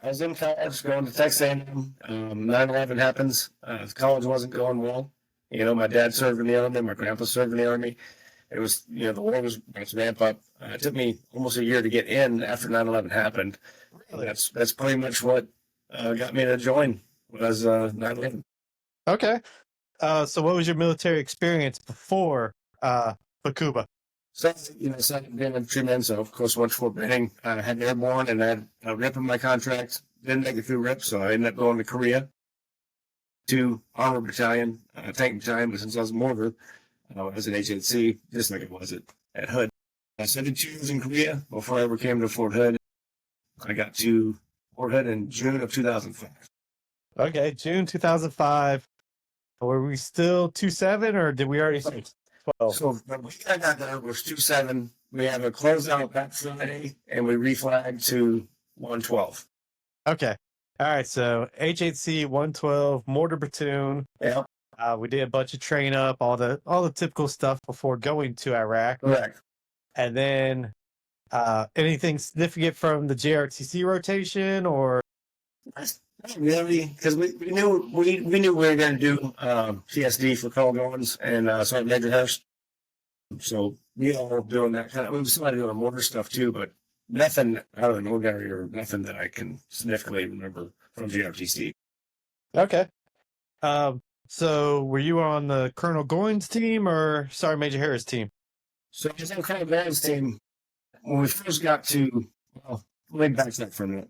I was in college going to Texas A&M. 9/11 happens. College wasn't going well. My dad served in the Army. My grandpa served in the Army. It was, the war was about to ramp up. It took me almost a year to get in after 9/11 happened. Really? That's pretty much what got me to join was 9/11. Okay. So what was your military experience before Bakuba? So, so I've been a tree man, so of course went to Fort Benning. I had airborne and had a RIP in my contract. Didn't make it through RIP, so I ended up going to Korea to Armor Battalion, Tank Battalion, but since I was mortar, I was an HHC, just like it was at Hood. So I did 2 years in Korea before I ever came to Fort Hood. I got to Fort Hood in June of 2005. Okay, June 2005. Were we still 2-7 or did we already say 12? So the week I got there was 2-7. We have a closeout that Friday, and we reflagged to 112. Okay. All right. So HHC 112 mortar platoon. Yeah, We did a bunch of train up, all the typical stuff before going to Iraq. correct. And then anything significant from the JRTC rotation or? Not really, because we knew we were going to do PSD for Carl Goins and Sergeant Major Harris. So we all were doing that kind of. We were still doing mortar stuff too, but nothing out of the ordinary or nothing that I can significantly remember from JRTC. Okay. So were you on the Colonel Goins team or Sergeant Major Harris team? So I was on Colonel Goins' team when we first got to. Well, let me backtrack for a minute.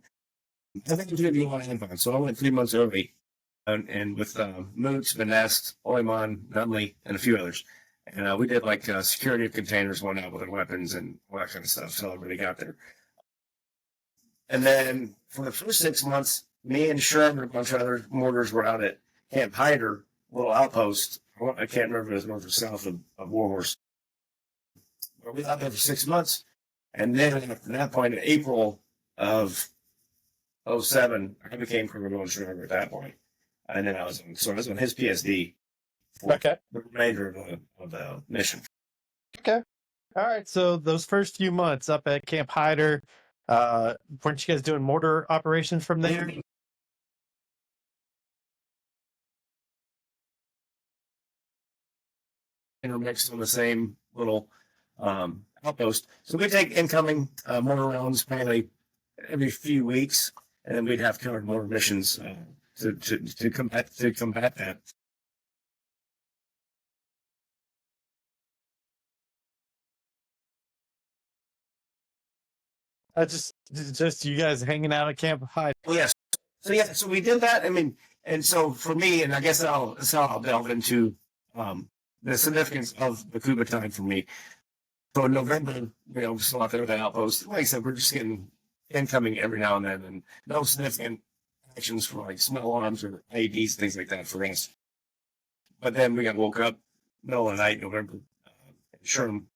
I think we did a lot of info, so I went 3 months early, and with Moots, Vanest, Oyman, Nunley, and a few others. And we did like security of containers, one out with their weapons and all that kind of stuff, so everybody got there. And then for the first 6 months, me and Sherman and a bunch of other mortars were out at Camp Hyder, little outpost. I can't remember if it was north or south of Warhorse. But we were out there for 6 months, and then at that point, in April of 2007, I became criminal insurance at that point. And then I was on his PSD for Okay. the remainder of the mission. Okay. All right. So those first few months up at Camp Hyder, weren't you guys doing mortar operations from there? Intermixed on the same little outpost. So we take incoming mortar rounds mainly every few weeks, and then we'd have counter mortar missions to combat that. Just you guys hanging out at Camp Hyder. Well, yes. So we did that. I mean, and so for me, and I guess that's how I'll delve into the significance of the Cuba time for me. So in November, we're still out there with that outpost. Like I said, we're just getting incoming every now and then, and no significant actions for like small arms or IEDs, things like that for us. But then we got woke up middle of the night, November. Sherman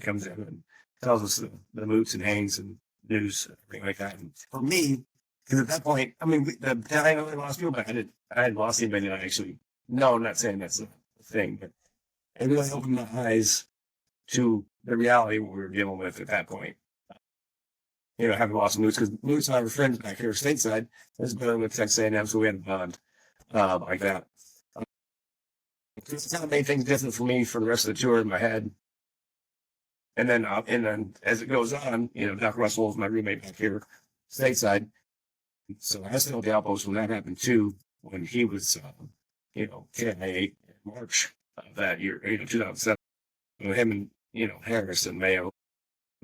comes in and tells us the moots and hangs and news, everything like that. And for me, because at that point, I mean, the battalion only lost people, but I hadn't lost anybody that I actually. No, I'm not saying that's a thing, but it really opened my eyes to the reality what we were dealing with at that point. Having lost moots, because moots and I were friends back here stateside. This building with Texas A&M, so we had a bond like that. It kind of made things different for me for the rest of the tour in my head. And then as it goes on, Dr. Russell is my roommate back here stateside. So I still at the outpost when that happened too, when he was, KIA in March of that year, 2007. Him and, Harris and Mayo.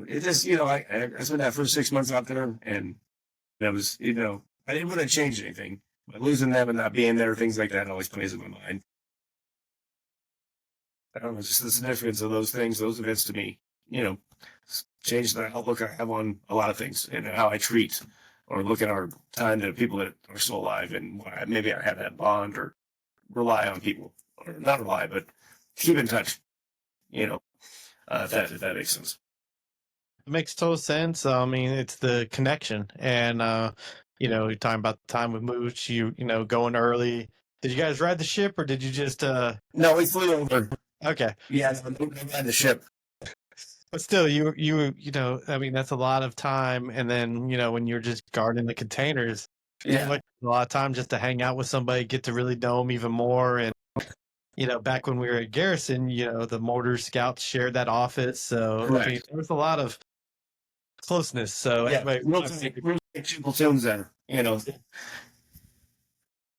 It just, I spent that first 6 months out there, and that was, I didn't want to change anything, but losing them and not being there, things like that always plays in my mind. I don't know, just the significance of those things, those events to me, change the outlook I have on a lot of things and how I treat or look at our time to people that are still alive and why maybe I have that bond or rely on people, or not rely, but keep in touch, if that makes sense. It makes total sense. I mean, it's the connection. And, you're talking about the time with Mooch, going early. Did you guys ride the ship or did you just... No, we flew over. Okay. Yeah, we ride the ship. But still, you know, I mean, that's a lot of time. And then, you know, when you're just guarding the containers, seems Yeah, like a lot of time just to hang out with somebody, get to really know them even more. And, you know, back when we were at Garrison, you know, the mortar scouts shared that office. So, I mean, correct. there was a lot of closeness. So, Yeah, anyway, real tight two platoons there. You know,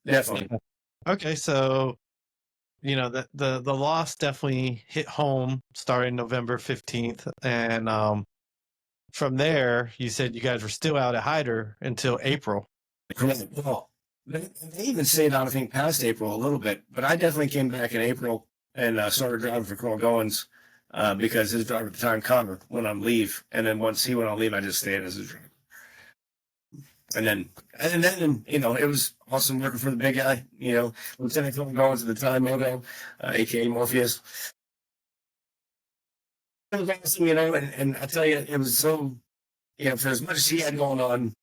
definitely. okay. So, you know, the loss definitely hit home starting November 15th. And from there, you said you guys were still out at Hyder until April. Correct. Well, they even stayed on, I think, past April a little bit, but I definitely came back in April and started driving for Colonel Goins because his driver at the time, Connor, went on leave. And then once he went on leave, I just stayed as his driver. And then, you know, it was awesome working for the big guy, you know, Lieutenant Colonel Goins at the time, Mogo, aka Morpheus. It was awesome, you know, and I tell you, it was so, you know, for as much as he had going on,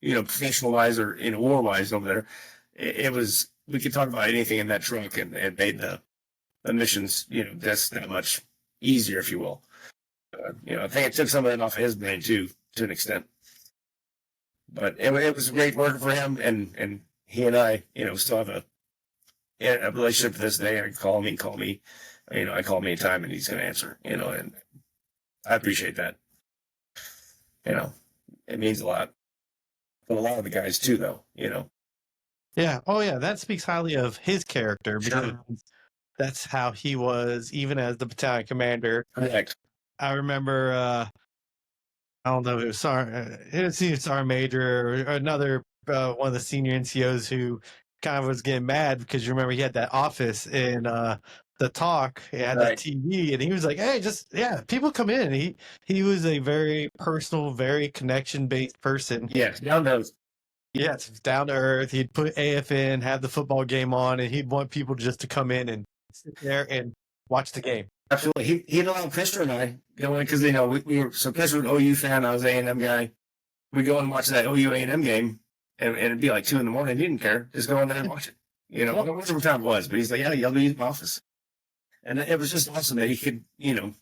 you know, professional wise or, you know, war wise over there, it was, we could talk about anything in that truck and it made the missions, you know, that's that much easier, if you will. You know, I think it took some of that off of his brain too, to an extent. But it was great working for him, and he and I, you know, still have a relationship to this day. I call me, you know, I call him anytime and he's going to answer, you know, and I appreciate that. You know, it means a lot. But a lot of the guys too, though, you know. Yeah. Oh, yeah. That speaks highly of his character because Sure. that's how he was, even as the battalion commander. Correct. I remember, I don't know if it was either Sergeant Major or another one of the senior NCOs who kind of was getting mad because you remember he had that office in the talk, he had that Right. TV, and he was like, "Hey, just yeah, people come in." He was a very personal, very connection based person. Yes, down those. Yes, down to earth. He'd put AF in, have the football game on, and he'd want people just to come in and sit there and watch the game. Absolutely. He'd allow Christopher and I go in because, you know, we were, so Christopher was an OU fan, I was an A&M guy. We go and watch that OU A&M game, and it'd be like 2 a.m. He didn't care. Just go in there and watch it. You know, whatever time it was. But he's like, yeah, y'all be in my office. And it was just awesome that he could, you know,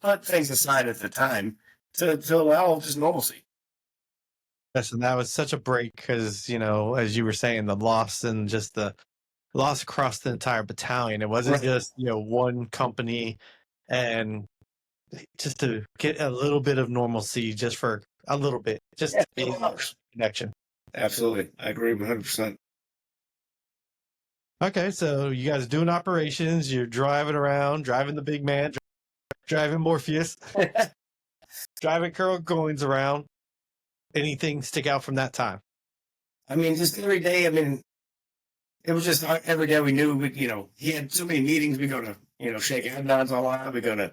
put things aside at the time to allow just normalcy. Yes, and that was such a break because, you know, as you were saying, the loss and just the loss across the entire battalion. It wasn't Right. just, you know, one company, and just to get a little bit of normalcy just for a little bit, just to be connection. Absolutely. I agree 100%. Okay, so you guys doing operations, you're driving around, driving the big man, driving Morpheus, driving Colonel Goins around. Anything stick out from that time? I mean, just every day, I mean, it was just every day we knew, you know, he had so many meetings. We go to, you know, shake hands a lot. We go to,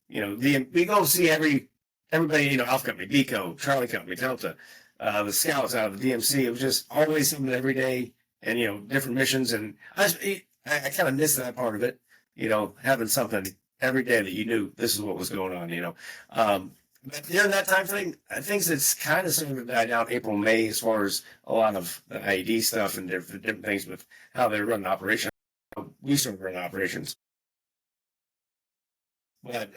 you know, we go see everybody, you know, Alpha Company, Deco, Charlie Company, Delta, the scouts out of the DMC. It was just always something every day and, you know, different missions. And I kind of missed that part of it, you know, having something every day that you knew this is what was going on, you know. But during that time frame, things that's kind of started to die down April, May, as far as a lot of the IED stuff and different things with how they run the operation. We started running operations. But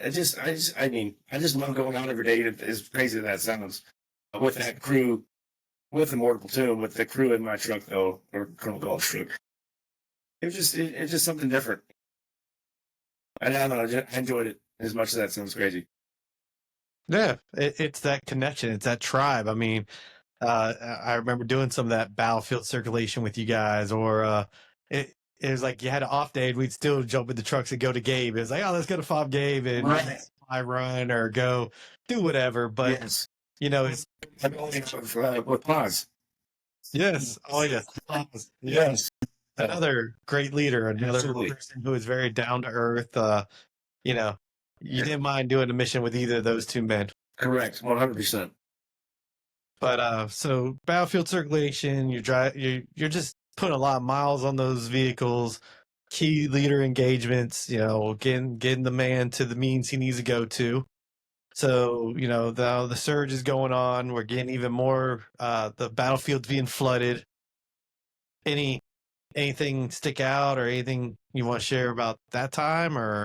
I mean, I just love going out every day. As crazy as that sounds, with that crew, with the mortar platoon, with the crew in my truck, though, or Colonel Gold's truck. It's just something different. I don't know. I enjoyed it as much as that sounds crazy. Yeah, it's that connection. It's that tribe. I mean, I remember doing some of that battlefield circulation with you guys, or it was like you had an off day and we'd still jump in the trucks and go to Gabe. It was like, oh, let's go to Fob Gabe and Right. I run or go do whatever. But, Yes. you know, it's, I'm only with pause. yes. Oh, yes. Yes. Another great leader, another Absolutely. person who is very down to earth. You know, you didn't mind doing a mission with either of those two men. Correct. 100%. But so battlefield circulation, you're just putting a lot of miles on those vehicles, key leader engagements, you know, getting the man to the means he needs to go to. So, you know, the surge is going on, we're getting even more the battlefield's being flooded. Anything stick out or anything you want to share about that time, or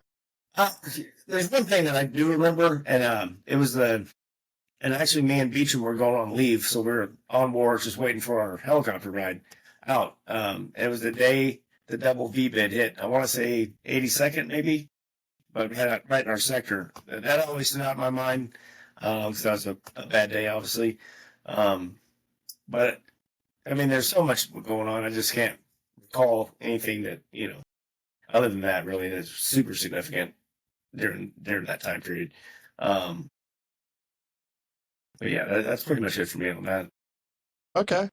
There's one thing that I do remember, and it was and actually me and Beecham were going on leave, so we were on war, just waiting for our helicopter ride out. It was the day the double V bid hit. I want to say 82nd, maybe, but we had it right in our sector. That always stood out in my mind because that was a bad day, obviously. But I mean, there's so much going on. I just can't recall anything that other than that really that's super significant during that time period. Um, but yeah, that's pretty much it for me on that. Okay.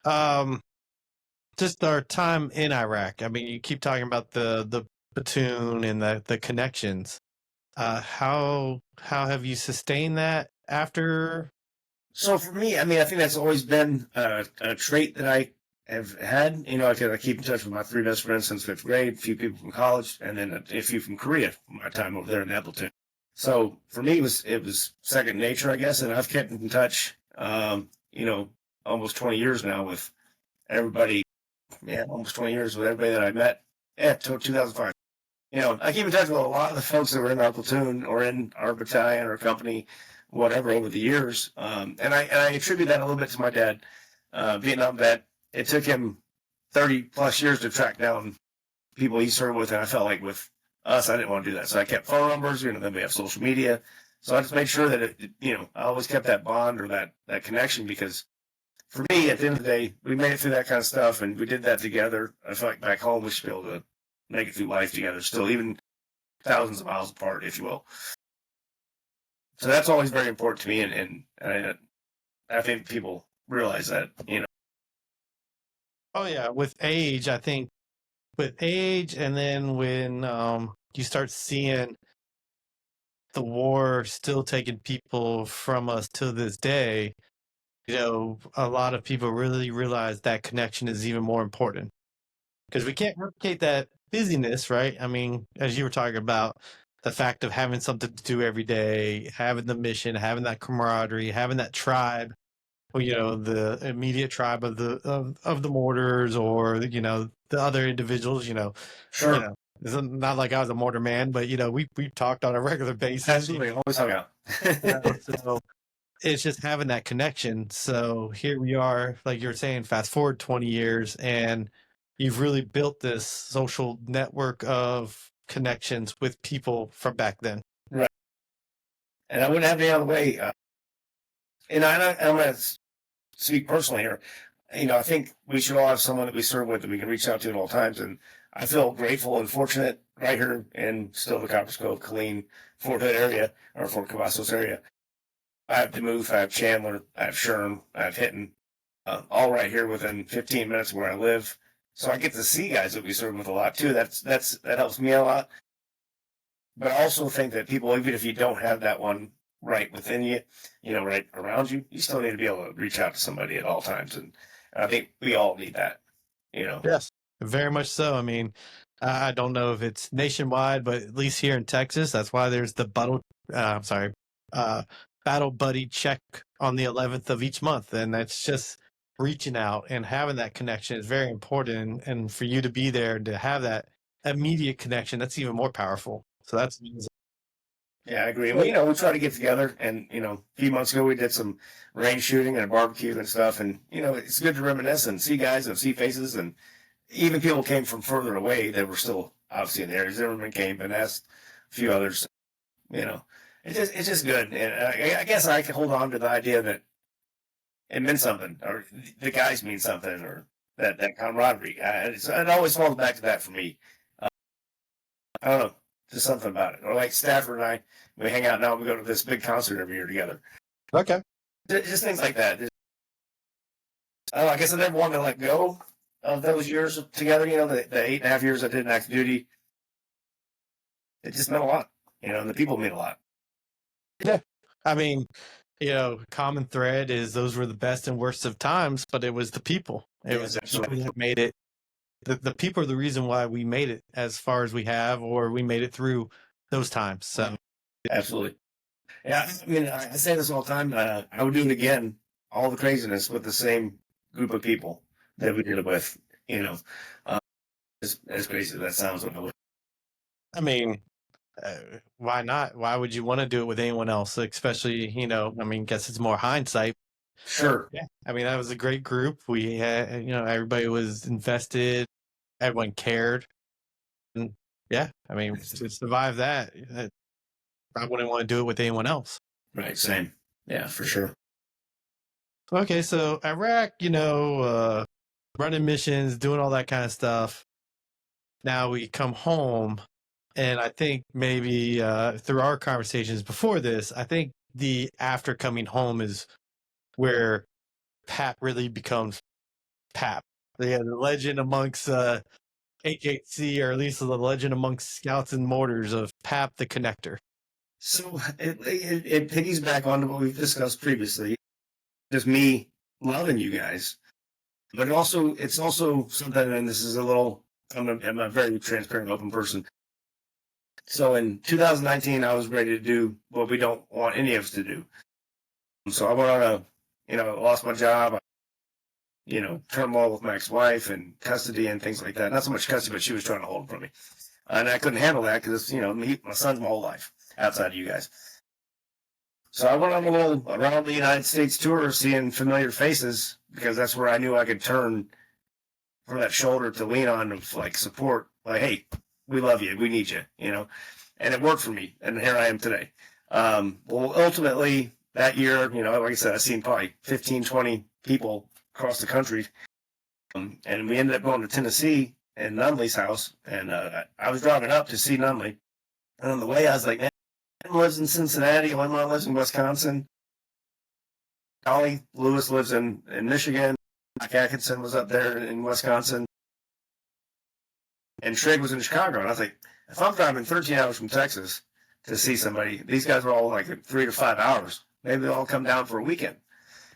Um, just our time in Iraq. I mean, you keep talking about the platoon and the connections. How have you sustained that after? So for me, I mean, I think that's always been a trait that I have had. I keep in touch with my three best friends since fifth grade, a few people from college, and then a few from Korea. My time over there in that platoon. So for me, it was second nature, I guess, and I've kept in touch. Almost 20 years now with everybody. Yeah, almost 20 years with everybody that I met. Yeah, 2005. I keep in touch with a lot of the folks that were in our platoon or in our battalion or company, whatever, over the years. And I attribute that a little bit to my dad, Vietnam vet. It took him 30 plus years to track down people he served with, and I felt like with us, I didn't want to do that. So I kept phone numbers. Then we have social media. So I just made sure that I always kept that bond or that connection because for me, at the end of the day, we made it through that kind of stuff, and we did that together. I feel like back home we should be able to make it through life together, still even thousands of miles apart, if you will. So that's always very important to me, and I think people realize that. Oh yeah, with age, I think with age, and then when you start seeing the war still taking people from us to this day, a lot of people really realize that connection is even more important because we can't replicate that busyness, right? I mean, as you were talking about, the fact of having something to do every day, having the mission, having that camaraderie, having that tribe, or, the immediate tribe of the mortars, or the other individuals. Sure. It's not like I was a mortar man, but we talked on a regular basis. Absolutely, always hung out. So it's just having that connection. So here we are, like you're saying, fast forward 20 years, and you've really built this social network of connections with people from back then. Right. And I wouldn't have any other way. And I'm going to speak personally here. I think we should all have someone that we serve with that we can reach out to at all times. And I feel grateful and fortunate right here in still the Copper's Cove, Killeen, Fort Hood area, or Fort Cavazos area. I have Demuth, I have Chandler, I have Sherm, I have Hinton, all right here within 15 minutes of where I live. So I get to see guys that we serve with a lot too. That helps me a lot. But I also think that people, even if you don't have that one right within you, right around you, you still need to be able to reach out to somebody at all times. And I think we all need that. Yes, very much so. I mean, I don't know if it's nationwide, but at least here in Texas, that's why there's the battle buddy check on the 11th of each month, and that's just reaching out and having that connection is very important. And for you to be there and to have that immediate connection, that's even more powerful. So that's Yeah, I agree. We try to get together, and a few months ago we did some range shooting and a barbecue and stuff, and it's good to reminisce and see guys and see faces, and even people came from further away that were still obviously in the area. Zimmerman came, and asked a few others. It's just good, and I guess I can hold on to the idea that it meant something, or the guys mean something, or that camaraderie. It always falls back to that for me. I don't know. Just something about it. Or like Stafford and I, we hang out now. We go to this big concert every year together. okay. Just things like that. I don't know, I guess I never wanted to let go of those years together. The 8.5 years I did in active duty. It just meant a lot. And the people mean a lot. Yeah. I mean, common thread is those were the best and worst of times, but it was the people. It was the people that made it. The people are the reason why we made it as far as we have, or we made it through those times. So, absolutely. Yeah, I mean, I say this all the time. I would do it again, all the craziness with the same group of people that we did it with. As crazy as that sounds, I mean, Why not? Why would you want to do it with anyone else? Especially, I mean, guess it's more hindsight. Sure. Yeah. I mean, that was a great group. We had, everybody was invested, everyone cared. And yeah, I mean, to survive that, I wouldn't want to do it with anyone else. Right. Same. Yeah, for sure. Okay, so Iraq, running missions, doing all that kind of stuff. Now we come home, and I think maybe through our conversations before this, I think the after coming home is where Papp really becomes Papp. Yeah, the legend amongst HHC, or at least the legend amongst scouts and mortars of Papp the Connector. So it piggies back onto what we've discussed previously. Just me loving you guys, but it's also something. And this is a little. I'm a very transparent, open person. So in 2019, I was ready to do what we don't want any of us to do. So I went on lost my job, turmoil with my ex-wife and custody and things like that. Not so much custody, but she was trying to hold it from me. And I couldn't handle that because, my son's my whole life outside of you guys. So I went on a little around the United States tour, seeing familiar faces, because that's where I knew I could turn for that shoulder to lean on of like support. Like, hey, we love you. We need you, and it worked for me. And here I am today. Well, ultimately that year, like I said, I've seen probably 15, 20 people across the country. And we ended up going to Tennessee and Nunley's house. And I was driving up to see Nunley. And on the way, I was like, man, he lives in Cincinnati. My mom lives in Wisconsin. Ollie Lewis lives in Michigan. Mike Atkinson was up there in Wisconsin. And Trigg was in Chicago. And I was like, if I'm driving 13 hours from Texas to see somebody, these guys were all like 3 to 5 hours. Maybe they'll all come down for a weekend.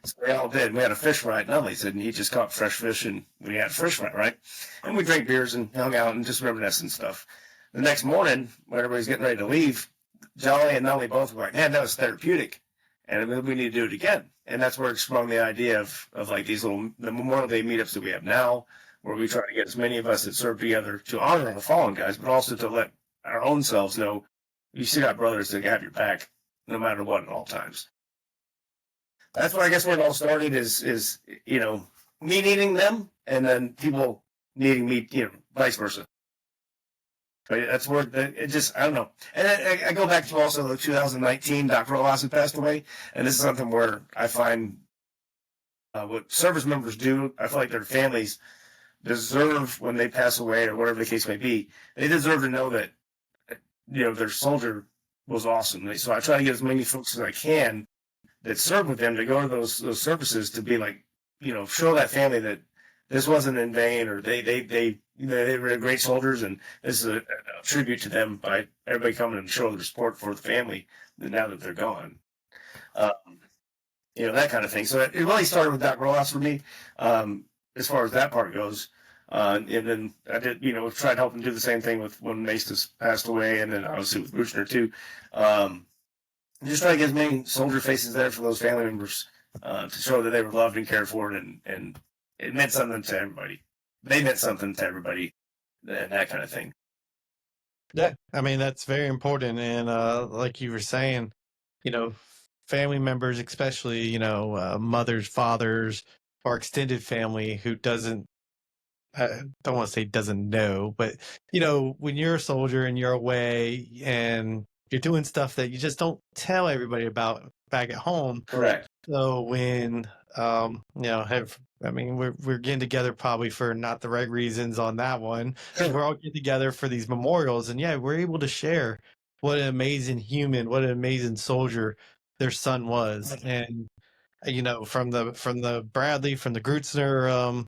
So we all did. We had a fish fry at Nunley's, and he just caught fresh fish, and we had fish fry, right? And we drank beers and hung out and just reminisced and stuff. The next morning, when everybody's getting ready to leave, Jolly and Nunley both were like, man, that was therapeutic. And we need to do it again. And that's where it sprung the idea of like the Memorial Day meetups that we have now, where we try to get as many of us that serve together to honor our fallen guys, but also to let our own selves know you still got brothers that have your back no matter what at all times. That's where I guess where it all started is me needing them and then people needing me, vice versa. But that's where it just, I don't know. And I go back to also the 2019, Dr. Olsen passed away. And this is something where I find what service members do, I feel like their families deserve when they pass away or whatever the case may be, they deserve to know that, their soldier was awesome. So I try to get as many folks as I can that serve with them to go to those services to be like, show that family that this wasn't in vain, or they were great soldiers, and this is a tribute to them by everybody coming and showing their support for the family now that they're gone. That kind of thing. So it really started with Dr. Ross for me, as far as that part goes. And then I did, tried helping do the same thing with when Mace passed away, and then obviously with Buchner too. Just try to get as many soldier faces there for those family members to show that they were loved and cared for, and it meant something to everybody. They meant something to everybody, and that kind of thing. Yeah, I mean, that's very important. And like you were saying, family members, especially, mothers, fathers, or extended family who doesn't, I don't want to say doesn't know, but, when you're a soldier and you're away and you're doing stuff that you just don't tell everybody about back at home. Correct. So when, we're getting together probably for not the right reasons on that one. We're all getting together for these memorials, and yeah, we're able to share what an amazing human, what an amazing soldier their son was. And, from the Bradley, from the Grutzner,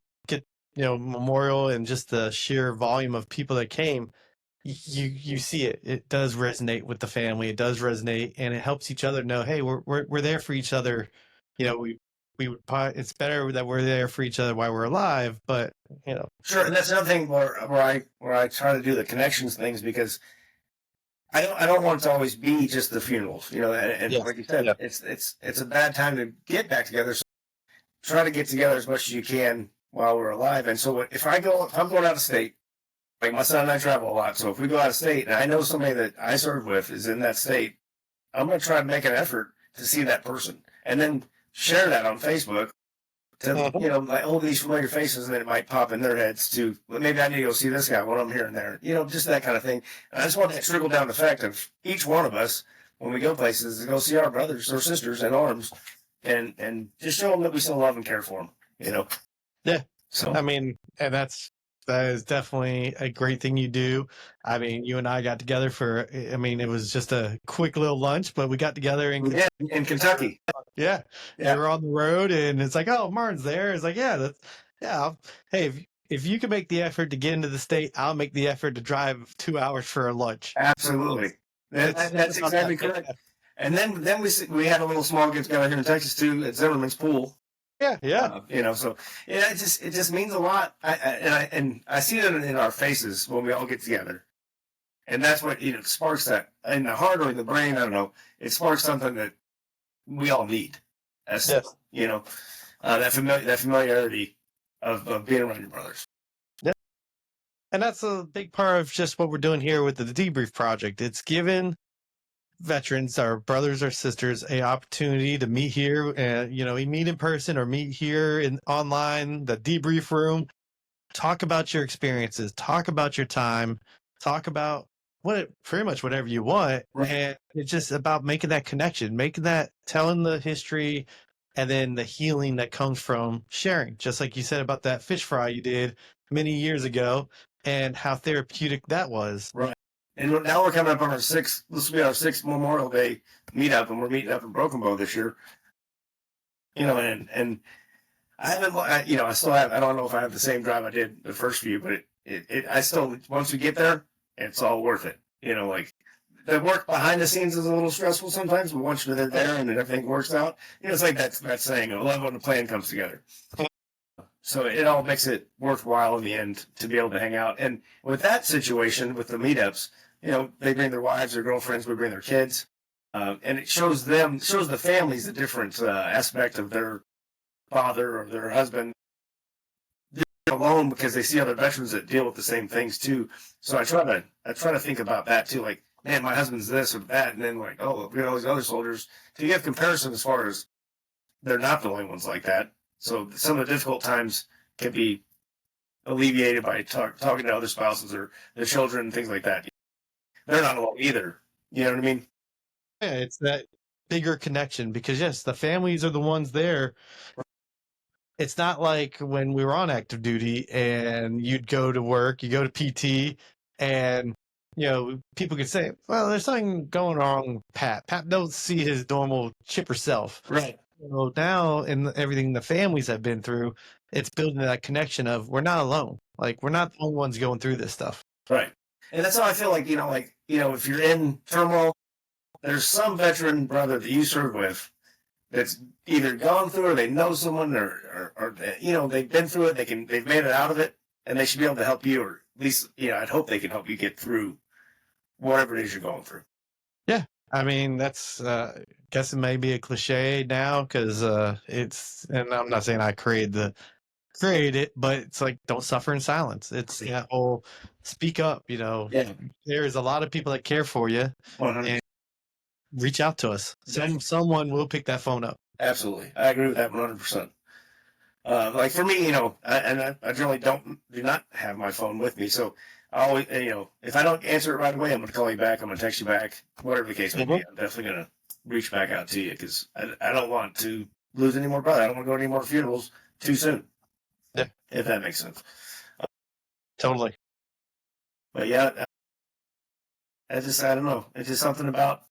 memorial, and just the sheer volume of people that came, you see it does resonate with the family. It does resonate, and it helps each other know, hey, we're there for each other. It's better that we're there for each other while we're alive, but Sure. And that's another thing where I try to do the connections things, because I don't want it to always be just the funerals, and Yes. like you said, it's a bad time to get back together. So try to get together as much as you can while we're alive. And so if I'm going out of state, like my son and I travel a lot. So if we go out of state and I know somebody that I serve with is in that state, I'm going to try to make an effort to see that person and then share that on Facebook to, like, all these familiar faces, and then it might pop in their heads to, well, maybe I need to go see this guy when I'm here and there, just that kind of thing. And I just want that trickle down effect of each one of us when we go places to go see our brothers or sisters in arms and just show them that we still love and care for them, Yeah. So, I mean, and that is definitely a great thing you do. I mean, you and I got together it was just a quick little lunch, but we got together in Kentucky. Yeah. Yeah. We were on the road and it's like, oh, Martin's there. It's like, hey, if you can make the effort to get into the state, I'll make the effort to drive 2 hours for a lunch. Absolutely. That's exactly correct. And then we had a little small get together here in Texas too at Zimmerman's pool. Yeah. So it just means a lot. I see it in our faces when we all get together, and that's what sparks that in the heart or in the brain. I don't know. It sparks something that we all need. That's that familiarity of being around your brothers. Yeah. And that's a big part of just what we're doing here with the Debrief project. It's given veterans, our brothers or sisters, a opportunity to meet here and meet in person or meet here online, the debrief room, talk about your experiences, talk about your time, talk about pretty much whatever you want. Right. And it's just about making that connection, telling the history, and then the healing that comes from sharing, just like you said about that fish fry you did many years ago and how therapeutic that was. Right. And now we're coming up on this will be our 6th Memorial Day meetup, and we're meeting up in Broken Bow this year. And I haven't, I still have, I don't know if I have the same drive I did the first few, but I still, once we get there, it's all worth it. Like the work behind the scenes is a little stressful sometimes, but once you're there and everything works out, it's like that saying, I love when the plan comes together. So it all makes it worthwhile in the end to be able to hang out. And with that situation, with the meetups, they bring their wives, their girlfriends, we bring their kids. And it shows the families a different aspect of their father or their husband. They're alone because they see other veterans that deal with the same things too. So I try to think about that too. Like, man, my husband's this or that. And then like, oh, we got all these other soldiers. To give comparison as far as they're not the only ones like that. So some of the difficult times can be alleviated by talking to other spouses or their children and things like that. They're not alone either. You know what I mean? Yeah, it's that bigger connection because, yes, the families are the ones there. It's not like when we were on active duty and you'd go to work, you go to PT, and, people could say, well, there's something going wrong with Papp. Papp don't see his normal chipper self. Right. Now, in everything the families have been through, it's building that connection of we're not alone. Like, we're not the only ones going through this stuff. Right. And that's how I feel like, if you're in turmoil, there's some veteran brother that you serve with that's either gone through or they know someone or they've been through it, they've made it out of it, and they should be able to help you, or at least, I'd hope they can help you get through whatever it is you're going through. Yeah. I mean, that's, guess it may be a cliche now because and I'm not saying I created it, but it's like, don't suffer in silence. It's that whole speak up, Yeah. There's a lot of people that care for you 100%. and reach out to us. Someone will pick that phone up. Absolutely. I agree with that 100%. Like for me, I generally do not have my phone with me. So I always, if I don't answer it right away, I'm going to call you back. I'm going to text you back, whatever the case may be. I'm definitely going to reach back out to you because I don't want to lose any more brother. I don't want to go to any more funerals too soon. Yeah. If that makes sense. Totally. But yeah, I don't know. It's just something about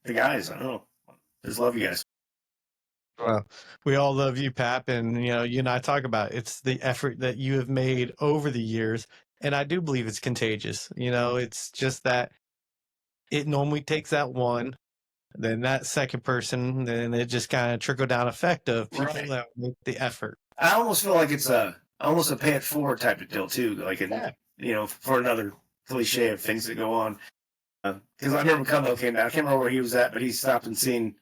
the guys. I don't know. Just love you guys. Well, we all love you, Papp, and you and I talk about it. It's the effort that you have made over the years, and I do believe it's contagious. It's just that it normally takes that one, then that second person, then it just kind of trickle down effect of people that make the effort. I almost feel like it's almost a pay it forward type of deal too. Like for another cliche of things that go on. Because I remember Cumbo came down. I can't remember where he was at, but he stopped and seen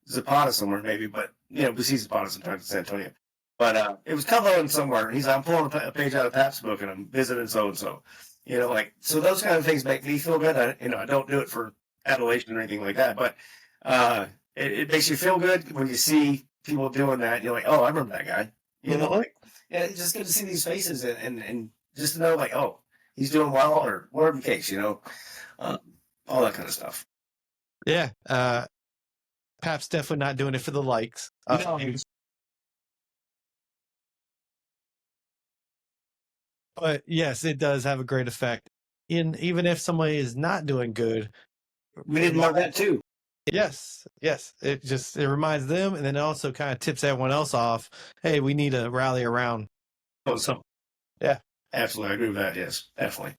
Zapata somewhere maybe. But we see Zapata sometimes in San Antonio. But it was Cumbo in somewhere. He's like, I'm pulling a page out of Papp's book and I'm visiting so and so. You know, like, so those kind of things make me feel good. I don't do it for adulation or anything like that, but it makes you feel good when you see people doing that. And you're like, oh, I remember that guy. You know, like, yeah, it's just good to see these faces and just to know, like, oh, he's doing well or whatever the case, all that kind of stuff. Yeah. Pap's definitely not doing it for the likes. No. But yes, it does have a great effect. Even if somebody is not doing good, We didn't know that too. yes, it reminds them, and then it also kind of tips everyone else off. Hey, we need to rally around. Oh, so Yeah. absolutely, I agree with that. Yes, definitely.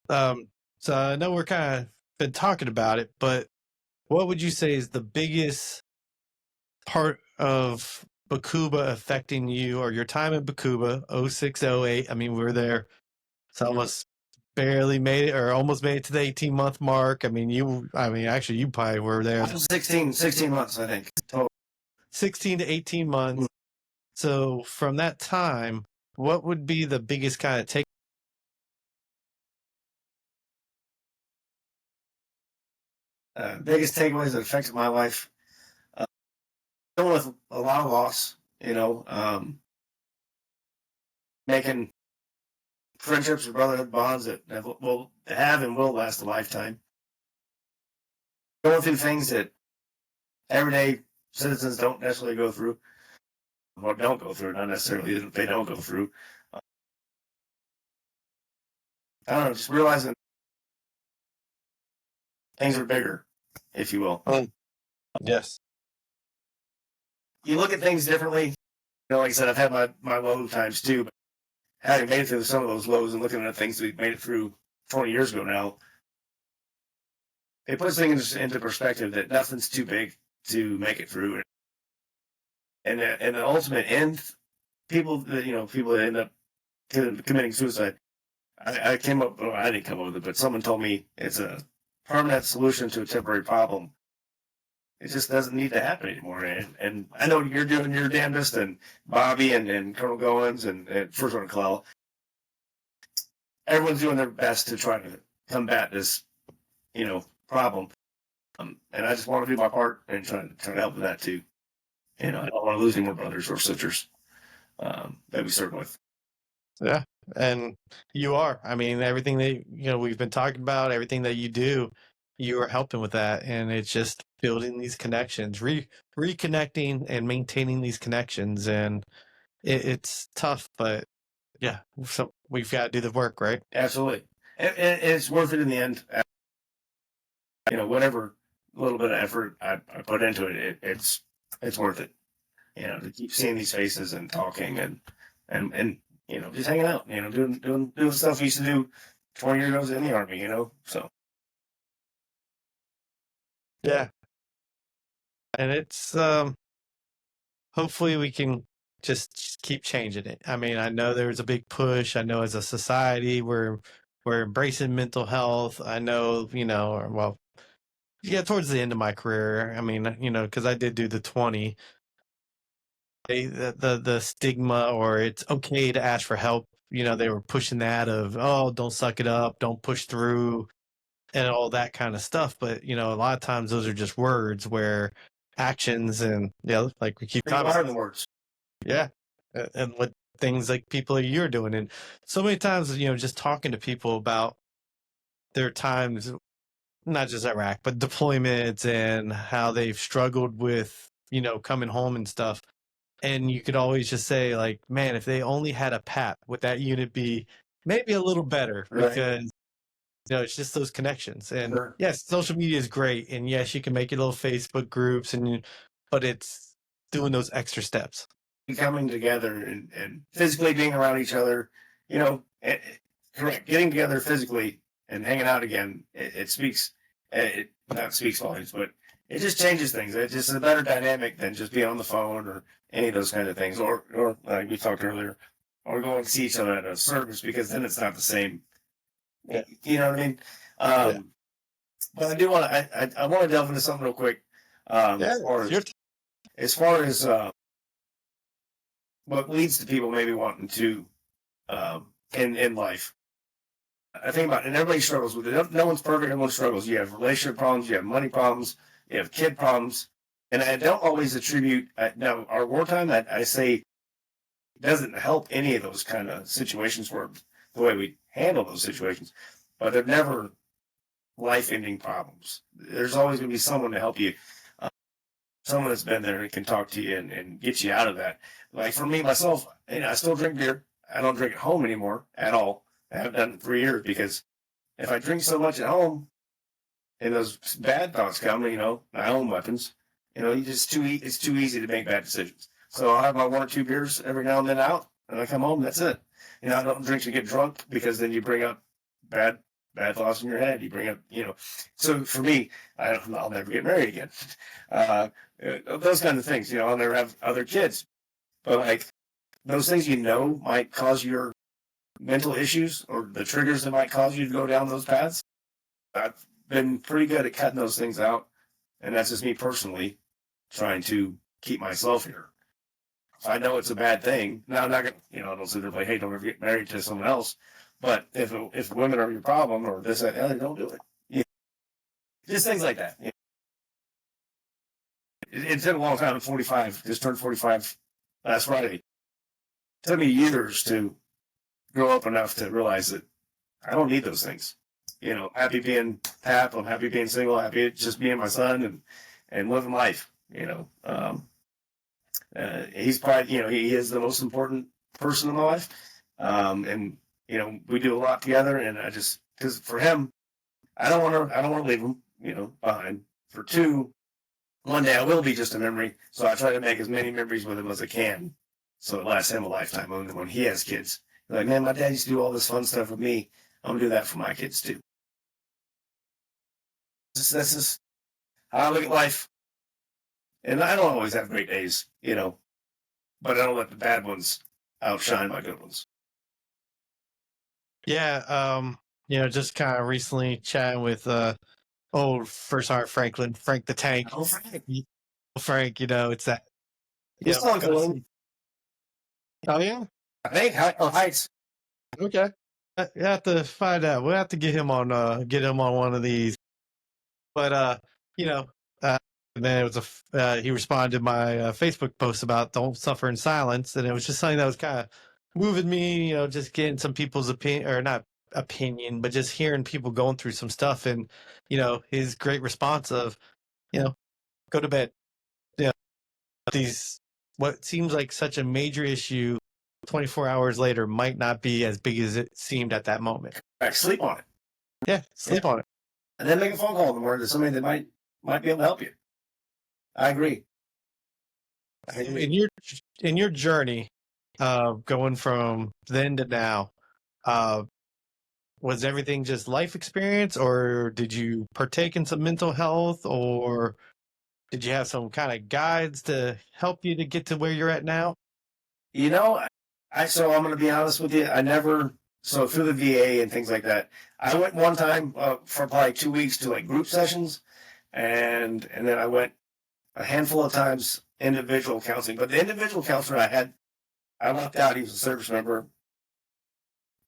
So I know we're kind of been talking about it, but what would you say is the biggest part of Bakuba affecting you or your time in Bakuba, 06, 08? I mean, we were there. Some of us barely made it or almost made it to the 18-month mark. I mean, actually, you probably were there. 16 months, I think. Total. 16 to 18 months. So from that time, what would be the biggest kind of take? Biggest takeaways that affected my life. Dealing with a lot of loss, making friendships or brotherhood bonds that will have and will last a lifetime. Going through things that everyday citizens don't necessarily go through, or don't go through, not necessarily that they don't go through. I don't know, just realizing things are bigger, if you will. Yes. You look at things differently. Like I said, I've had my low times too, but having made it through some of those lows and looking at things we made it through 20 years ago now, it puts things into perspective that nothing's too big to make it through. And the ultimate end, people that end up committing suicide. I came up, well, I didn't come up with it, but someone told me it's a permanent solution to a temporary problem. It just doesn't need to happen anymore. And I know you're doing your damnedest, and Bobby and Colonel Goins and First Sergeant Clell. Everyone's doing their best to try to combat this, problem. And I just want to do my part and try to help with that too. I don't want to lose any more brothers or sisters that we serve with. Yeah. And you are. I mean, everything that, we've been talking about, everything that you do, you are helping with that. And it's just building these connections, reconnecting and maintaining these connections. And it's tough, but yeah, so we've got to do the work, right? Absolutely. And it's worth it in the end. Whatever little bit of effort I put into it, it's worth it. To keep seeing these faces and talking and just hanging out, doing stuff we used to do 20 years ago in the Army, so. Yeah. And it's, hopefully we can just keep changing it. I mean, I know there's a big push. I know as a society, we're embracing mental health. I know, towards the end of my career, I mean, because I did do the 20, the stigma or it's okay to ask for help. They were pushing that of, oh, don't suck it up, don't push through, and all that kind of stuff. But a lot of times those are just words where actions and like we keep talking about the words. Yeah, and what things like people like you're doing, and so many times just talking to people about their times, not just Iraq, but deployments and how they've struggled with coming home and stuff. And you could always just say, like, man, if they only had a Papp, would that unit be maybe a little better? Right. Because, it's just those connections. And Sure. yes, social media is great. And yes, you can make your little Facebook groups, but it's doing those extra steps. Coming together and physically being around each other, correct. Getting together physically and hanging out again, it speaks, it not speaks volumes, but it just changes things. It's just a better dynamic than just being on the phone or any of those kinds of things, or like we talked earlier, or going to see each other at a service, because then it's not the same. Yeah. You know what I mean? But I do want to. I want to delve into something real quick. As far as what leads to people maybe wanting to in life. I think about it, and everybody struggles with it. No one's perfect. Everyone struggles. You have relationship problems. You have money problems. You have kid problems. And I don't always attribute, now, our wartime, I say, doesn't help any of those kind of situations where the way we handle those situations. But they're never life-ending problems. There's always going to be someone to help you. Someone that's been there and can talk to you and get you out of that. Like for me, myself, I still drink beer. I don't drink at home anymore at all. I haven't done it in 3 years because if I drink so much at home and those bad thoughts come, my own weapons, it's too easy to make bad decisions. So I'll have my 1 or 2 beers every now and then out, and I come home. That's it. I don't drink to get drunk because then you bring up bad thoughts in your head. You bring up, So for me, I'll never get married again. Those kind of things. I'll never have other kids. But like those things might cause your mental issues or the triggers that might cause you to go down those paths. I've been pretty good at cutting those things out, and that's just me personally trying to keep myself here. I know it's a bad thing. Now I'm not gonna, I don't sit there and like, hey, don't ever get married to someone else. But if women are your problem or this, that, and don't do it. Just things like that. It took a long time. I'm 45. Just turned 45 last Friday. It took me years to grow up enough to realize that I don't need those things. Happy being Papp. I'm happy being single. Happy just being my son and living life. He's probably, he is the most important person in my life. And we do a lot together, and because for him, I don't want to leave him, behind. For 2, one day I will be just a memory. So I try to make as many memories with him as I can, so it lasts him a lifetime. When he has kids, like, man, my dad used to do all this fun stuff with me. I'm gonna do that for my kids too. That's just how I look at life. And I don't always have great days, but I don't let the bad ones outshine my good ones. Yeah, just kind of recently chatting with old First Heart Franklin, Frank the Tank. Oh, Frank. Frank, it's that. He's still going. Oh yeah, I think Heights. okay. You have to find out. We'll have to get him on one of these. But then it was he responded to my Facebook post about don't suffer in silence, and it was just something that was kind of moving me. Just getting some people's opinion, or not opinion, but just hearing people going through some stuff, and his great response of, go to bed. These what seems like such a major issue 24 hours later might not be as big as it seemed at that moment. Sleep on it. Yeah, sleep on it. And then make a phone call in the morning to somebody that might be able to help you. I agree. In your journey, going from then to now, was everything just life experience, or did you partake in some mental health, or did you have some kind of guides to help you to get to where you're at now? So I'm going to be honest with you. So through the VA and things like that, I went one time for probably 2 weeks to like group sessions, and then I went a handful of times individual counseling. But the individual counselor I left out. He was a service member.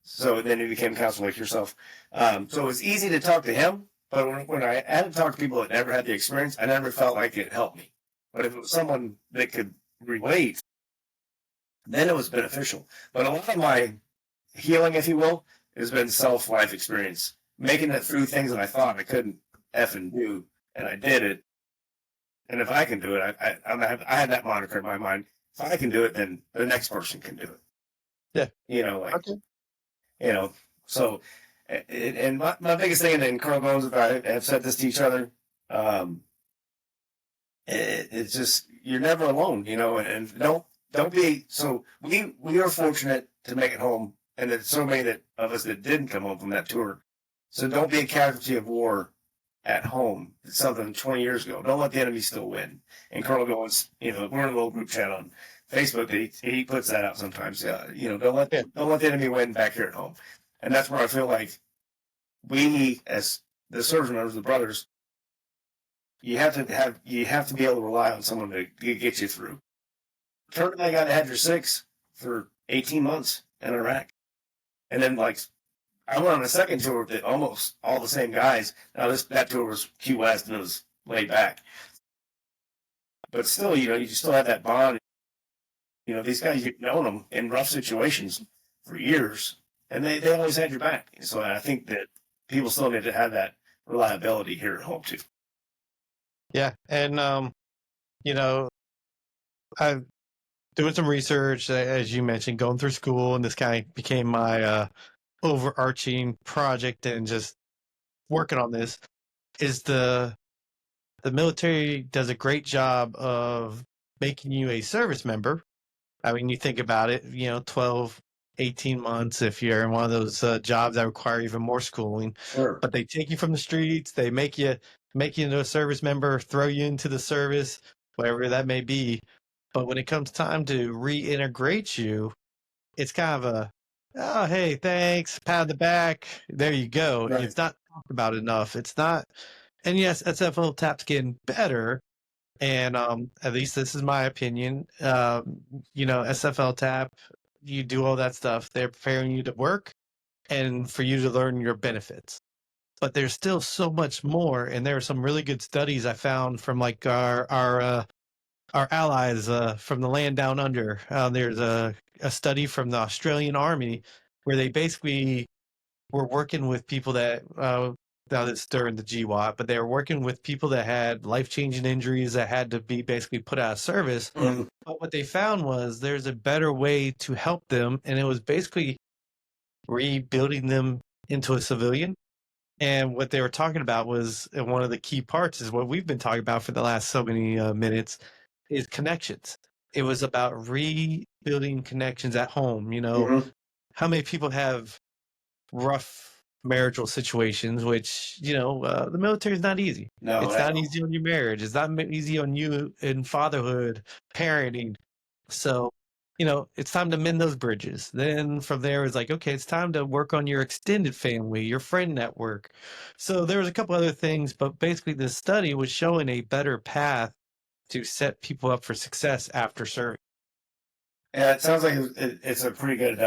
So then he became a counselor like yourself. So it was easy to talk to him. But when I had to talk to people that never had the experience, I never felt like it helped me. But if it was someone that could relate, then it was beneficial. But a lot of my healing, if you will, has been self-life experience. Making it through things that I thought I couldn't effing do, and I did it. And if I can do it, I had that moniker in my mind. If I can do it, then the next person can do it. Yeah. Okay. So, and my biggest thing, and Colonel Bones and I have said this to each other, it's just, you're never alone, and don't be, so we are fortunate to make it home, and there's so many of us that didn't come home from that tour. So don't be a casualty of war at home. It's something 20 years ago. Don't let the enemy still win. And Colonel Goins, we're in a little group chat on Facebook that he puts that out sometimes. Don't let the enemy win back here at home. And that's where I feel like we, as the service members, the brothers, you have to be able to rely on someone to get you through. Kurt and I got to Hedger 6 for 18 months in Iraq. And then I went on a second tour with almost all the same guys. Now that tour was Key West and it was laid back, but still, you still have that bond. These guys, you've known them in rough situations for years, and they always had your back. So I think that people still need to have that reliability here at home too. Yeah, and I'm doing some research, as you mentioned, going through school, and this kind of became my overarching project, and just working on this is the military does a great job of making you a service member. I mean, you think about it, 12, 18 months if you're in one of those jobs that require even more schooling. Sure. But they take you from the streets, they make you into a service member, throw you into the service, whatever that may be. But when it comes time to reintegrate you, it's kind of oh, hey, thanks, pat on the back, there you go. Right. It's not talked about enough. It's not, and yes, SFL TAP's getting better. And at least this is my opinion. SFL TAP, you do all that stuff. They're preparing you to work and for you to learn your benefits. But there's still so much more, and there are some really good studies I found from like our allies from the land down under. There's a study from the Australian Army where they basically were working with people that now that's during the GWAT, but they were working with people that had life-changing injuries that had to be basically put out of service. Mhm. But what they found was there's a better way to help them, and it was basically rebuilding them into a civilian. And what they were talking about was, and one of the key parts is what we've been talking about for the last so many minutes, is connections. It was about rebuilding connections at home. Mhm. How many people have rough marital situations, which, the military is not easy. No, It's at not all. easy on your marriage. It's not easy on you in fatherhood, parenting. So, it's time to mend those bridges. Then from there, it's like, okay, it's time to work on your extended family, your friend network. So there was a couple other things, but basically the study was showing a better path to set people up for success after serving. Yeah, it sounds like it's a pretty good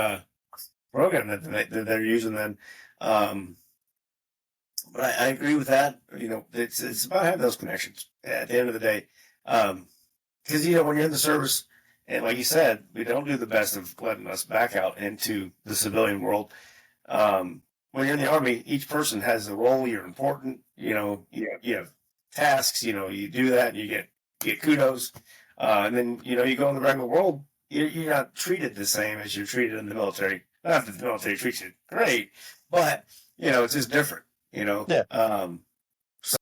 program that they're using then. Um, but I agree with that. It's about having those connections at the end of the day. Because when you're in the service, and like you said, we don't do the best of letting us back out into the civilian world. When you're in the Army, each person has a role. You're important. You have tasks. You do that, and you get kudos. And then you go in the regular world. You're not treated the same as you're treated in the military. Not that the military treats you great, but it's just different. Yeah. And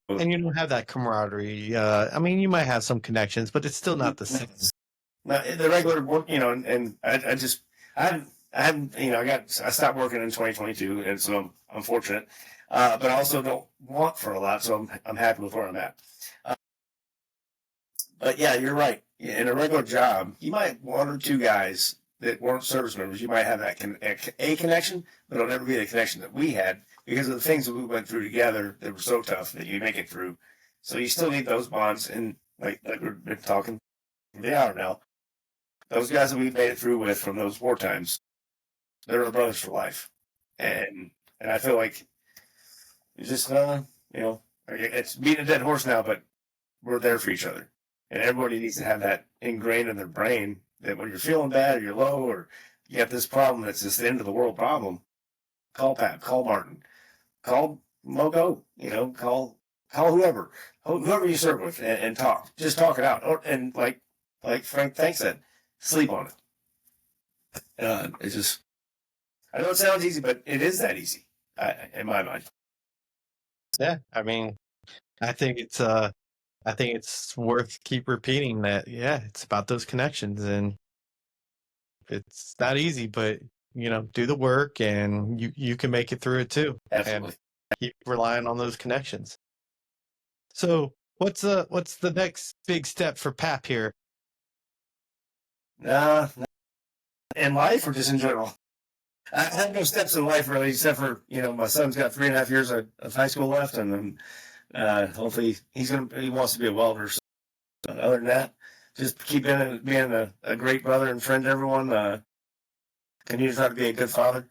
you don't have that camaraderie. I mean, you might have some connections, but it's still not the same. The regular work, and I haven't, I stopped working in 2022, and so I'm fortunate, but I also don't want for a lot, so I'm happy with where I'm at. But yeah, you're right. In a regular job, you might have one or two guys that weren't service members. You might have a connection, but it'll never be the connection that we had because of the things that we went through together that were so tough that you make it through. So you still need those bonds, and like we've been talking for the hour now. Those guys that we've made it through with from those war times, they're our brothers for life. And I feel like it's just, it's beating a dead horse now, but we're there for each other. And everybody needs to have that ingrained in their brain that when you're feeling bad or you're low or you have this problem that's just the end of the world problem, call Papp, call Martin, call Mogo, call whoever you serve with and talk. Just talk it out. And like Frank Thank said, sleep on it. It's just, I know it sounds easy, but it is that easy in my mind. Yeah, I mean, I think it's worth keep repeating that. Yeah, it's about those connections, and it's not easy, but do the work, and you can make it through it too. Absolutely. And keep relying on those connections. So, what's the next big step for Papp here? In life or just in general? I have no steps in life really, except for my son's got 3.5 years of high school left, and then hopefully he wants to be a welder. So other than that, just keep being a great brother and friend to everyone. Continue to try to be a good father.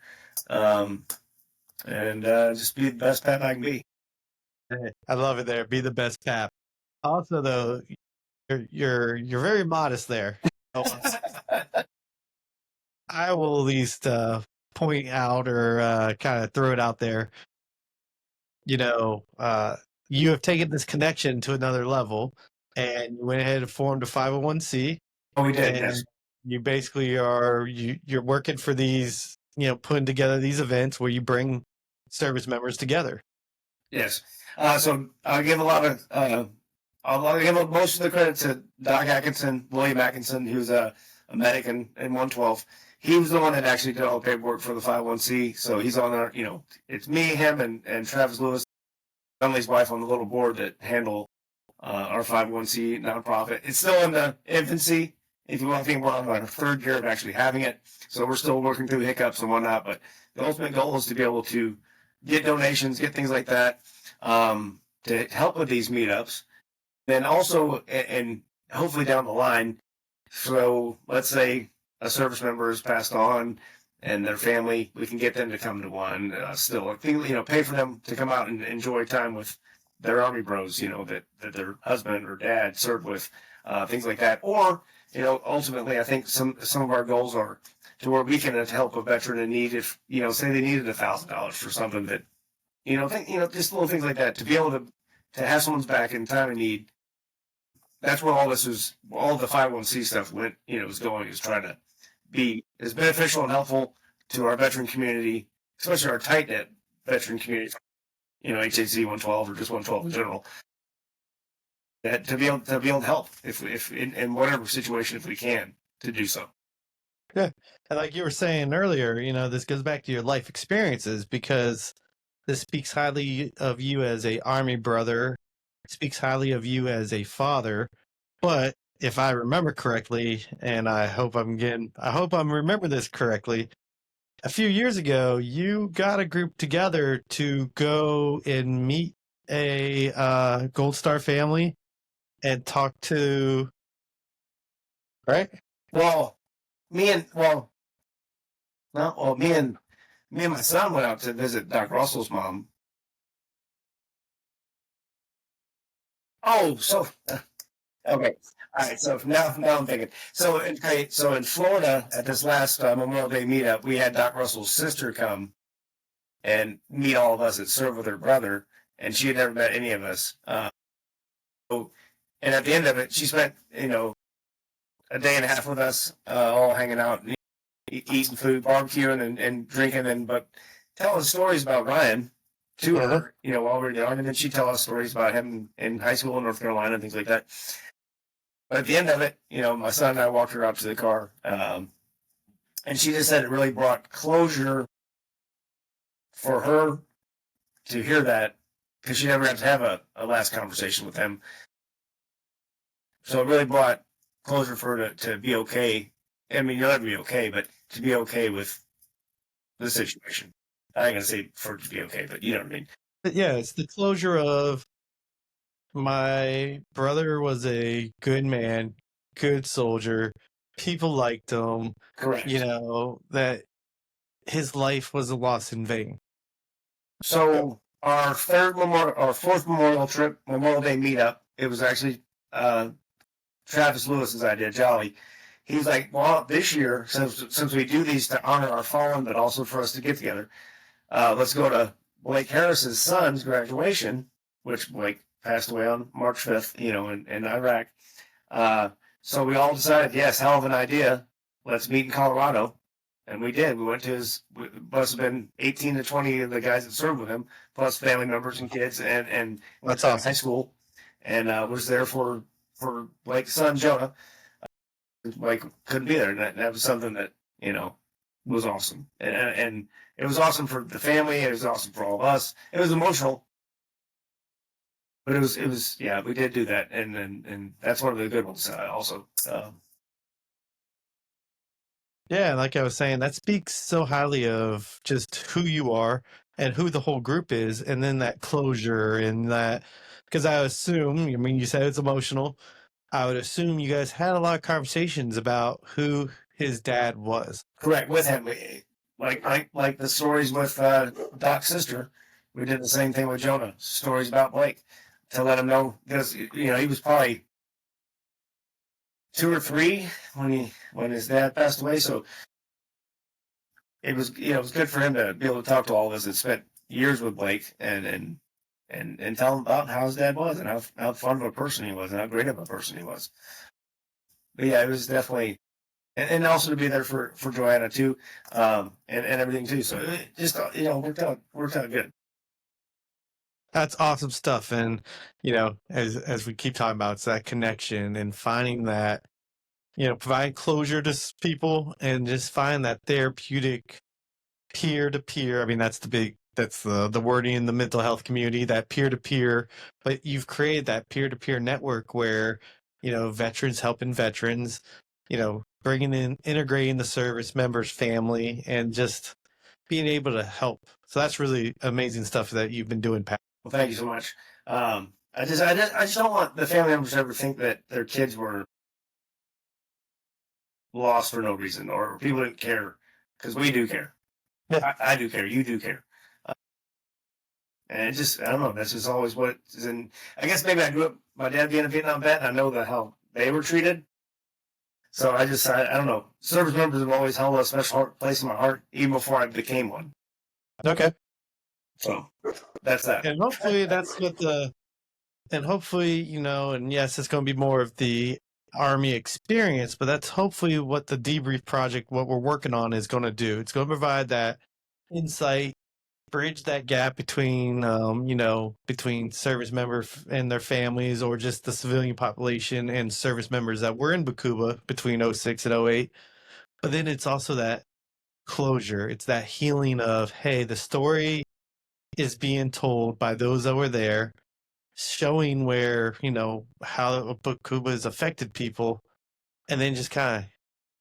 and just be the best Papp I can be. I love it there. Be the best Papp. Also, though, you're very modest there. I will at least point out or kind of throw it out there. You know, you have taken this connection to another level, and you went ahead and formed a 501c. Oh, we did, And yes. you basically you're working for these, putting together these events where you bring service members together. Yes. So I'll give I'll give most of the credit to Doc Atkinson, William Atkinson, who's a medic in 112. He was the one that actually did all the paperwork for the 501c. So he's on our, it's me, him, and Travis Lewis, Emily's wife, on the little board that handle our 501c nonprofit. It's still in the infancy. If you want to think, we're on our third year of actually having it. So we're still working through the hiccups and whatnot. But the ultimate goal is to be able to get donations, get things like that, to help with these meetups. Then also, and hopefully down the line, so let's say a service member is passed on and their family, we can get them to come to one still. Pay for them to come out and enjoy time with their Army bros, that their husband or dad served with, things like that. Or, ultimately, I think some of our goals are to where we can help a veteran in need if, say they needed $1,000 for something that, just little things like that, to be able to have someone's back in time of need. That's where all the 501c stuff went, is going, is trying to be as beneficial and helpful to our veteran community, especially our tight-knit veteran community, HHC 112 or just 112 in general, that to be able to help if in whatever situation, if we can, to do so. Yeah. And like you were saying earlier, this goes back to your life experiences, because this speaks highly of you as a Army brother, speaks highly of you as a father. But if I remember correctly, and I hope I'm remembering this correctly, a few years ago, you got a group together to go and meet a Gold Star family and talk to, right? Well, me and my son went out to visit Doc Russell's mom. Oh, so okay, all right. So now I'm thinking. So in Florida at this last Memorial Day meetup, we had Doc Russell's sister come and meet all of us that served with her brother, and she had never met any of us. And at the end of it, she spent a day and a half with us, all hanging out, and eating food, barbecuing, and drinking, but telling stories about Ryan to her, while we were young, and then she'd tell us stories about him in high school in North Carolina and things like that. But at the end of it, my son and I walked her out to the car, and she just said it really brought closure for her to hear that, because she never got to have a last conversation with him. So it really brought closure for her to be okay. I mean, you'll never be okay, but to be okay with the situation. I ain't gonna say for it to be okay, but you know what I mean. But yeah, it's the closure of, my brother was a good man, good soldier. People liked him. Correct. That his life was a loss in vain. So our fourth Memorial Day meetup, it was actually Travis Lewis's idea, Jolly. He's like, well, this year, since we do these to honor our fallen, but also for us to get together, let's go to Blake Harris's son's graduation, which Blake passed away on March 5th, in Iraq. So we all decided, yes, hell of an idea. Let's meet in Colorado. And we did. We went to must have been 18 to 20 of the guys that served with him, plus family members and kids, and That's awesome. high school. And was there for Blake's son, Jonah. Blake couldn't be there. And that was something that, was awesome. And it was awesome for the family. It was awesome for all of us. It was emotional. But it was yeah, we did do that, and that's one of the good ones also. Yeah, like I was saying, that speaks so highly of just who you are and who the whole group is, and then that closure and that, because I assume, you said it's emotional. I would assume you guys had a lot of conversations about who his dad was. Correct, with him. like the stories with Doc's sister. We did the same thing with Jonah. Stories about Blake to let him know, because he was probably 2 or 3 when his dad passed away. So it was it was good for him to be able to talk to all of us and spent years with Blake and tell him about how his dad was and how fun of a person he was and how great of a person he was. But yeah, it was definitely, and also to be there for Joanna too, and everything too. So it just worked out good. That's awesome stuff. And, as we keep talking about, it's that connection and finding that, provide closure to people and just find that therapeutic peer to peer. I mean, that's the wording in the mental health community, that peer to peer, but you've created that peer to peer network where, veterans helping veterans, bringing in, integrating the service members' family and just being able to help. So that's really amazing stuff that you've been doing, Pat. Well, thank you so much. I just don't want the family members to ever think that their kids were lost for no reason or people didn't care, because we do care. I do care. You do care. And it just, I don't know, that's just always what is in. I guess maybe I grew up, my dad being a Vietnam vet, and I know how they were treated. So I don't know. Service members have always held a special place in my heart, even before I became one. Okay. So that's that. And hopefully and yes, it's going to be more of the Army experience, but that's hopefully what the Debrief project, what we're working on, is going to do. It's going to provide that insight, bridge that gap between, between service members and their families, or just the civilian population and service members that were in Bakuba between 06 and 08. But then it's also that closure. It's that healing of, hey, the story is being told by those that were there, showing where, how Bakuba has affected people, and then just kind of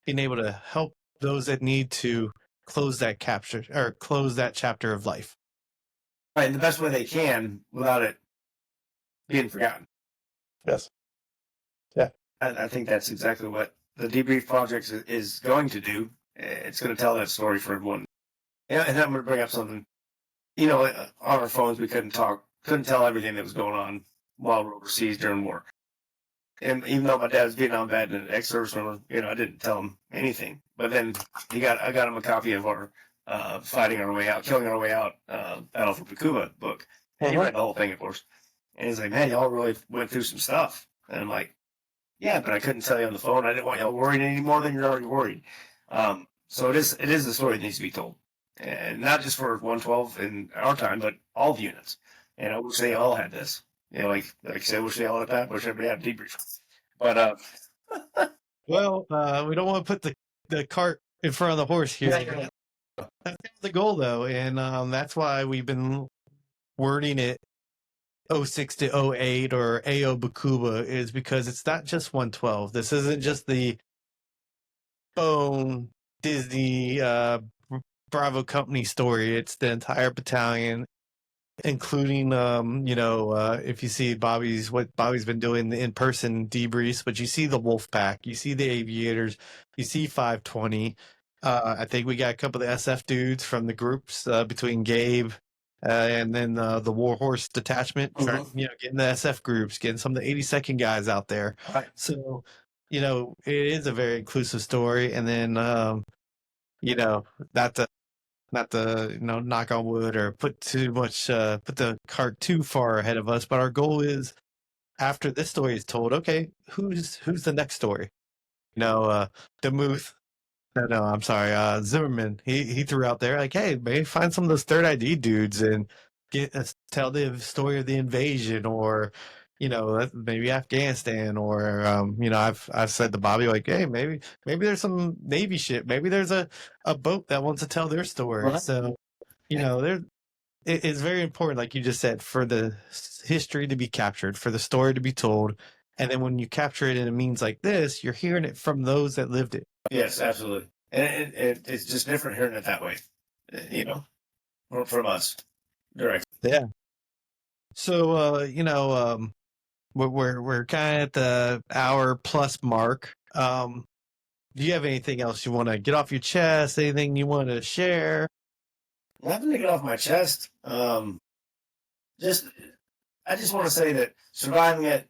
being able to help those that need to close that chapter of life. Right, in the best way they can without it being forgotten. Yes. Yeah. I think that's exactly what the Debrief project is going to do. It's going to tell that story for everyone. And I'm going to bring up something. On our phones, we couldn't tell everything that was going on while we're overseas during war. And even though my dad was Vietnam vet and an ex-service member, I didn't tell him anything. But then I got him a copy of our Killing Our Way Out, Battle for Bakuba book. And he read the whole thing, of course. And he's like, man, y'all really went through some stuff. And I'm like, yeah, but I couldn't tell you on the phone. I didn't want y'all worried any more than you're already worried. So it is the story that needs to be told. And not just for 112 in our time, but all the units. And I wish they all had this. Like I said, I wish they all had that. Wish everybody had a Debrief. But well, we don't want to put the cart in front of the horse here. Yeah. That's the goal, though, and that's why we've been wording it 06 to 08 or AO Bakuba, is because it's not just 112. This isn't just the Bone Disney Bravo Company story. It's the entire battalion, including if you see what Bobby's been doing, the in-person debriefs, but you see the Wolfpack, you see the Aviators, you see 520. I think we got a couple of the SF dudes from the groups between Gabe and then the Warhorse detachment, getting the SF groups, getting some of the 82nd guys out there. Right. So, it is a very inclusive story. And then, not to knock on wood or put the cart too far ahead of us, but our goal is, after this story is told, okay, who's the next story? DeMuth. No, I'm sorry. Zimmerman. He threw out there like, hey, maybe find some of those third ID dudes and tell the story of the invasion, or maybe Afghanistan, or I've said to Bobby, like, hey, maybe there's some Navy ship, maybe there's a boat that wants to tell their story. Right. So it's very important, like you just said, for the history to be captured, for the story to be told, and then when you capture it in a means like this, you're hearing it from those that lived it. Yes, absolutely, and it's just different hearing it that way, from us direct. Yeah. So we're kind of at the hour plus mark. do you have anything else you want to get off your chest? Anything you want to share? Nothing to get off my chest. Just I just want to say that surviving it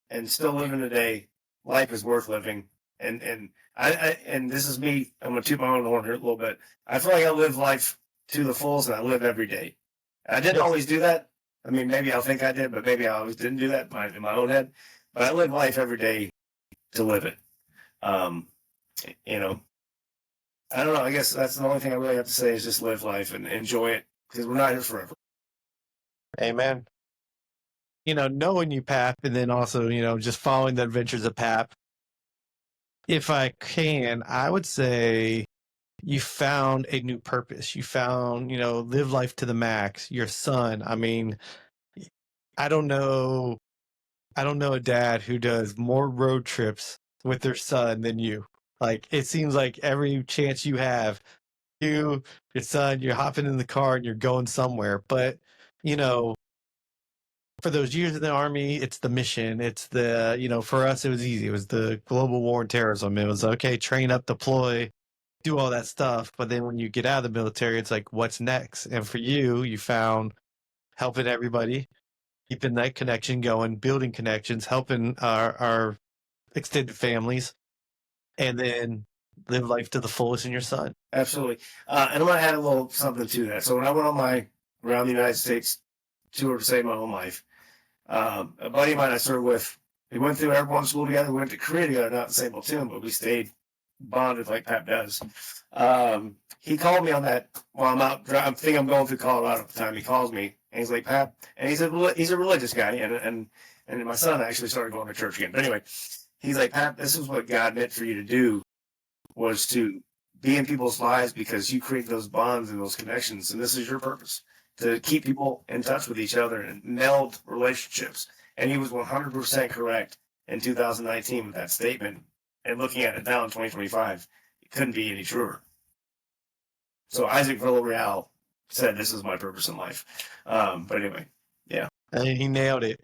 and still living today, life is worth living. And and this is me. I'm gonna toot my own horn here a little bit. I feel like I live life to the fullest, and I live every day. I didn't always do that. I mean, maybe I'll think I did, but maybe I always didn't do that in my own head. But I live life every day to live it. Um, you know, I don't know. I guess that's the only thing I really have to say is just live life and enjoy it because we're not here forever. Amen. Knowing you, Papp, and then also, just following the adventures of Papp, if I can, I would say you found a new purpose. You found, live life to the max. Your son, I mean, I don't know a dad who does more road trips with their son than you. Like, it seems like every chance you have, your son, you're hopping in the car and you're going somewhere. But, for those years in the Army, it's the mission. It's for us, it was easy. It was the global war on terrorism. It was, okay, train up, deploy, do all that stuff. But then when you get out of the military, it's like, what's next? And for you, you found helping everybody, keeping that connection going, building connections, helping our extended families, and then live life to the fullest in your son. Absolutely. And I'm going to add a little something to that. So when I went on my around the United States tour to save my own life, a buddy of mine I served with, we went through airborne school together. We went to Korea together, not the same platoon, but we stayed bonded like Papp does. He called me on that while I'm out. I think I'm going through Colorado at the time. He calls me and he's like, Papp, and he's a religious guy, and my son actually started going to church again. But anyway, he's like, Papp, this is what God meant for you to do, was to be in people's lives because you create those bonds and those connections, and this is your purpose, to keep people in touch with each other and meld relationships. And he was 100% correct in 2019 with that statement. And looking at it now in 2025, it couldn't be any truer. So Isaac Villarreal said, "This is my purpose in life." But anyway, yeah. And he nailed it.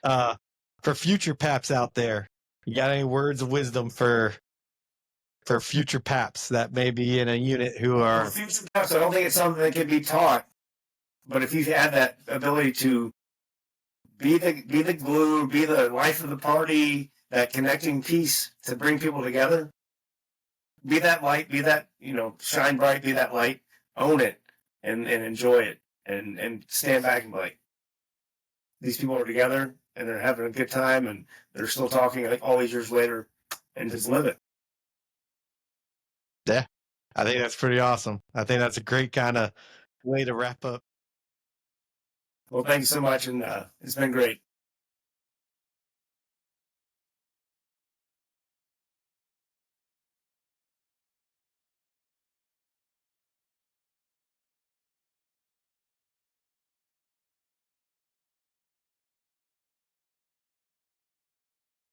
For future Papps out there, you got any words of wisdom for future Papps that may be in a unit who are... For future Papps, I don't think it's something that can be taught. But if you had that ability to be the glue, be the life of the party, that connecting piece to bring people together, be that light, be that, shine bright, be that light, own it and enjoy it and stand back and be like, these people are together and they're having a good time and they're still talking like all these years later, and just live it. Yeah, I think that's pretty awesome. I think that's a great kind of way to wrap up. Well, thank you so much, and it's been great.